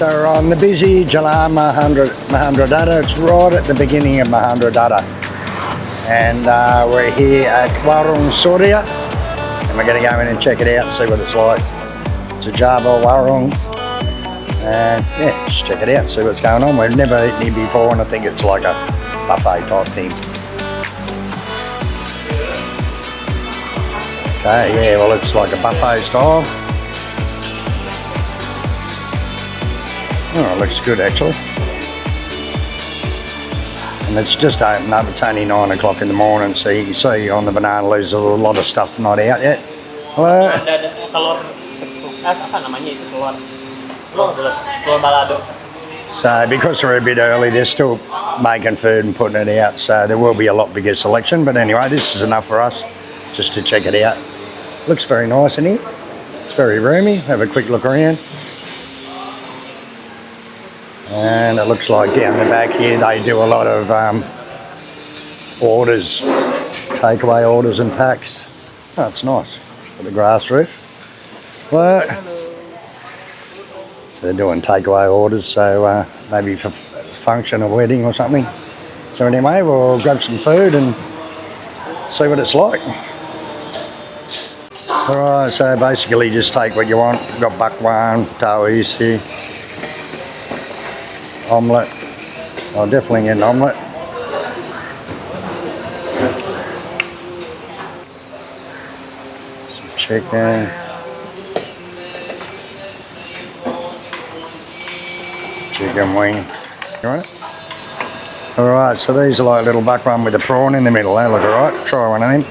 So we're on the busy Chulann Mahendra. It's right at the beginning of Mahendra. And we're here at WARUNG, SURYA. And we're going to go in and check it out, see what it's like. It's a Java WARUNG. And yeah, just check it out, see what's going on. We've never eaten here before, and I think it's like a buffet type thing. Okay, yeah, well it's like a buffet style. Oh, it looks good actually. And it's just opened up, it's only 9 o'clock in the morning, so you can see on the banana leaves there's a lot of stuff not out yet. Hello? So because we're a bit early, they're still making food and putting it out, so there will be a lot bigger selection, but anyway, this is enough for us just to check it out. Looks very nice in here. It's very roomy. Have a quick look around. And it looks like down the back here they do a lot of orders, takeaway orders and packs. Oh, it's nice. With a grass roof. Well, so they're doing takeaway orders, so maybe for function, a wedding or something. So anyway, we'll grab some food and see what it's like. Alright, so basically just take what you want. We've got bakwan, tauis here. Omelette. I'll definitely get an omelette. Some chicken. Chicken wing. You want it? Alright, so these are like little bakwan with a prawn in the middle. They look alright. Try one of them.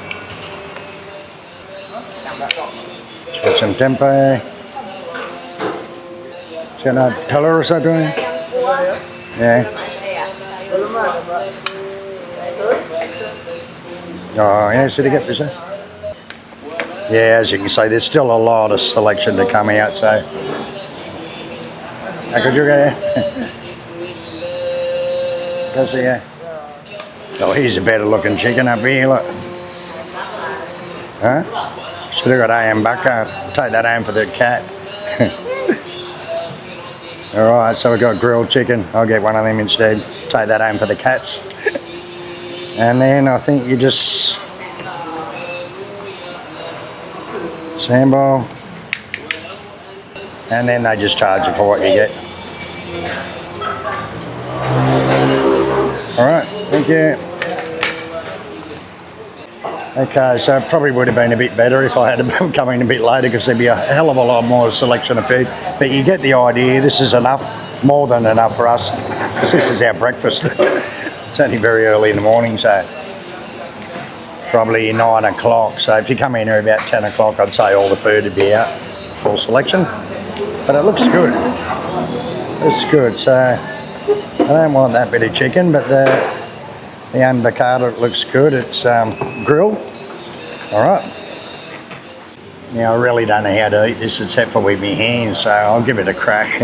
Got some tempeh. It's got no telur or something. Yeah. Oh, yeah, should I get this? Yeah, as you can see, there's still a lot of selection to come out, so. How could you go? Go see ya. Oh, here's a better looking chicken up here, look. Huh? Should have got BAKAR. Take that home for the cat. Alright, so we've got grilled chicken. I'll get one of them instead. Take that home for the cats. And then I think you just sambal. And then they just charge you for what you get. Alright, thank you. Okay, so it probably would have been a bit better if I had come in a bit later because there'd be a hell of a lot more selection of food. But you get the idea, this is enough, more than enough for us, because this is our breakfast. It's only very early in the morning, so probably 9 o'clock. So if you come in here about 10 o'clock, I'd say all the food would be out, full selection. But it looks good. It's good, so I don't want that bit of chicken, but the BAKAR looks good. It's grilled. Alright. Now I really don't know how to eat this except for with my hands, so I'll give it a crack.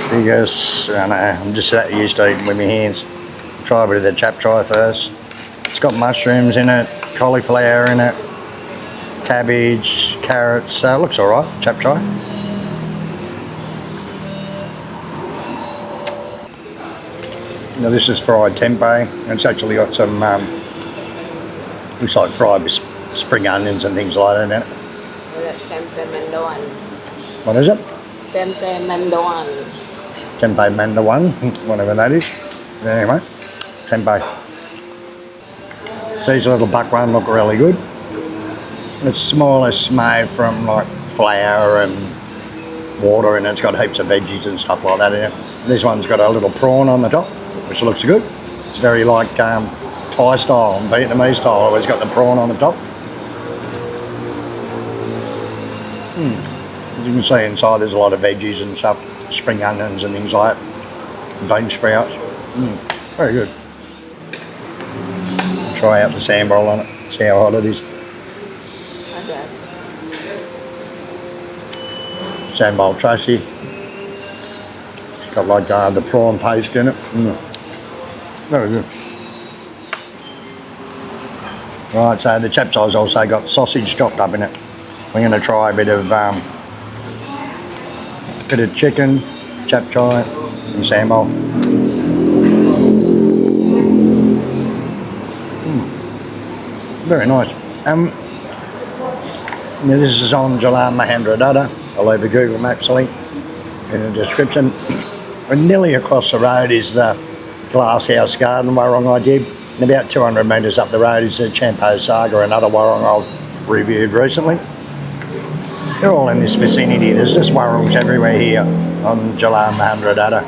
Because I know, I'm just that used to eating with my hands. Try a bit of the chap chai first. It's got mushrooms in it, cauliflower in it, cabbage, carrots, so it looks alright, chap chai. Now this is fried tempeh, and it's actually got some, looks like fried with spring onions and things like that in it. What is it? Tempeh mendoan. Tempeh mendoan, whatever that is. Anyway, tempeh. These little bakwan look really good. It's more or less made from like flour and water, and it's got heaps of veggies and stuff like that in it. This one's got a little prawn on the top, which looks good. It's very like Thai style and Vietnamese style. Always got the prawn on the top. As you can see inside, there's a lot of veggies and stuff, spring onions and things like that, bean sprouts. Very good. Try out the sambal on it, see how hot it is. Sambal trashy. It's got like the prawn paste in it. Very good. Right, so the chap chai's also got sausage chopped up in it. We're going to try a bit of bit of chicken, chap chai, and sambal. Very nice. Now this is on Chulann MLMYDR. I'll leave a Google Maps link in the description. And nearly across the road is the Glasshouse Garden Warung I did. And about 200 metres up the road is the Champo Saga, another Warung I've reviewed recently. They're all in this vicinity. There's just Warungs everywhere here on Chulann MLMYDR.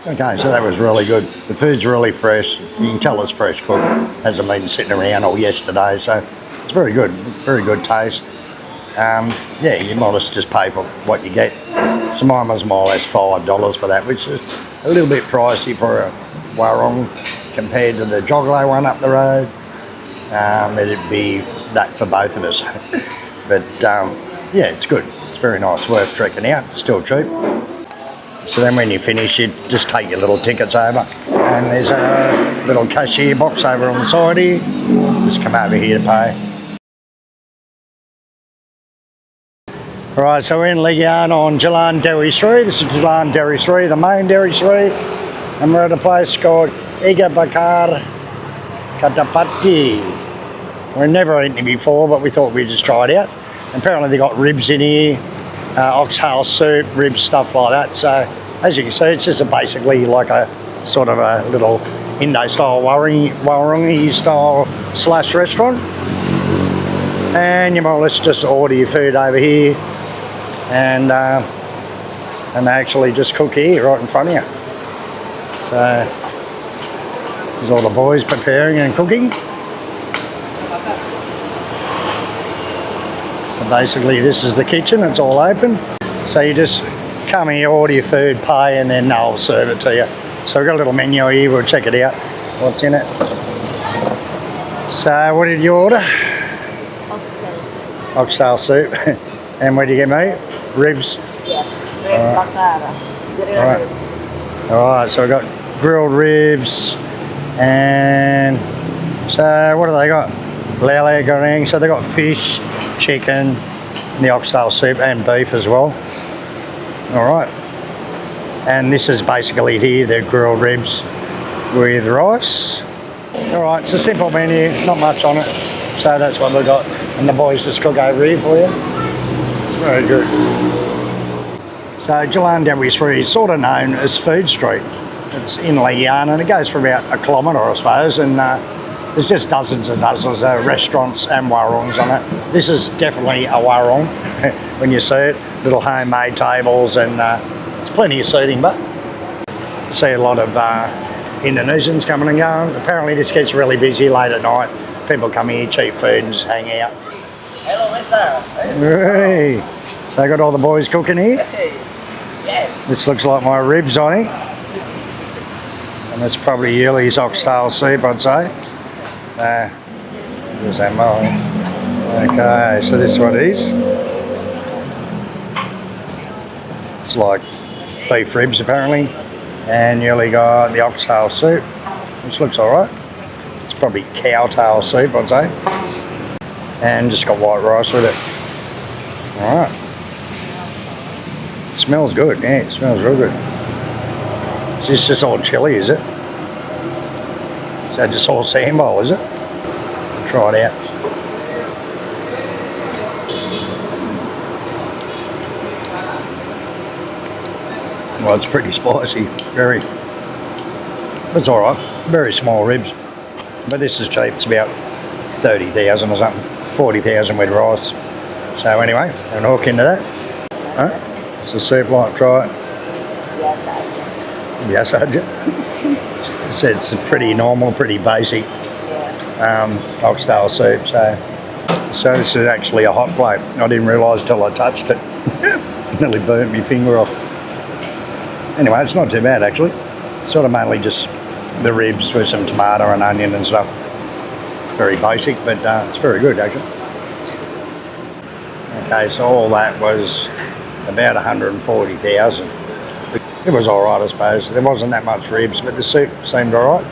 Okay, so that was really good. The food's really fresh. You can tell it's fresh cooked. Hasn't been sitting around all yesterday, so it's very good. Very good taste. Yeah, you might as well just pay for what you get. So mine was more or less $5 for that, which is a little bit pricey for a Warung compared to the Joglo one up the road. It'd be that for both of us. But yeah, it's good. It's very nice. Worth trekking out. It's still cheap. So then when you finish, you just take your little tickets over. And there's a little cashier box over on the side here. Just come over here to pay. Right, so we're in Ligian on Chulann Dairy 3. This is Chulann Dairy 3, the main Dairy 3. And we're at a place called BAKAR GARDAPATI. We've never eaten it before, but we thought we'd just try it out. Apparently they got ribs in here, oxtail soup, ribs, stuff like that. So as you can see, it's just basically like a sort of a little Indo-style Warungi style slash restaurant. And you might let's just order your food over here, and they actually just cook here right in front of you. So there's all the boys preparing and cooking. So basically this is the kitchen, it's all open. So you just come here, order your food, pay, and then they'll serve it to you. So we've got a little menu here, we'll check it out, what's in it. So what did you order? Oxtail soup. And what did you get, mate? Ribs? Yeah, BAKAR. Alright, so we've got grilled ribs, and so what have they got? Lele goreng, so they've got fish, chicken, the oxtail soup, and beef as well. Alright, and this is basically here, the grilled ribs with rice. Alright, it's a simple menu, not much on it, so that's what we've got. And the boys just cook over here for you. It's very good. So Chulann Dairy 3 is sort of known as Food Street. It's in Ligian and it goes for about a kilometre I suppose, and there's just dozens and dozens of restaurants and warungs on it. This is definitely a warung when you see it. Little homemade tables, and there's plenty of seating, but you see a lot of Indonesians coming and going. Apparently this gets really busy late at night. People come here, cheap food, and just hang out. Hello, mister. Hey. So I got all the boys cooking here. Hey. Yes. This looks like my ribs on it. And that's probably Yuli's oxtail soup, I'd say. There's that mold. Okay, so this is what it is. It's like beef ribs apparently. And Yuli got the oxtail soup, which looks alright. It's probably cow tail soup, I'd say. And just got white rice with it. Alright. It smells good, yeah, it smells real good. Is this just all chilli, is it? Is that just all sambal, is it? I'll try it out. Well, it's pretty spicy, very. It's alright, very small ribs. But this is cheap, it's about 30,000 or something, 40,000 with rice. So anyway, I'm gonna hook into that. Alright, it's the soup like, try it. Yes, I do. It's pretty normal, pretty basic oxtail soup. So this is actually a hot plate. I didn't realise till I touched it. Nearly burnt my finger off. Anyway, it's not too bad actually. Sort of mainly just the ribs with some tomato and onion and stuff. Very basic, but it's very good actually. Okay, so all that was about 140,000. It was alright I suppose. There wasn't that much ribs, but the soup seemed alright.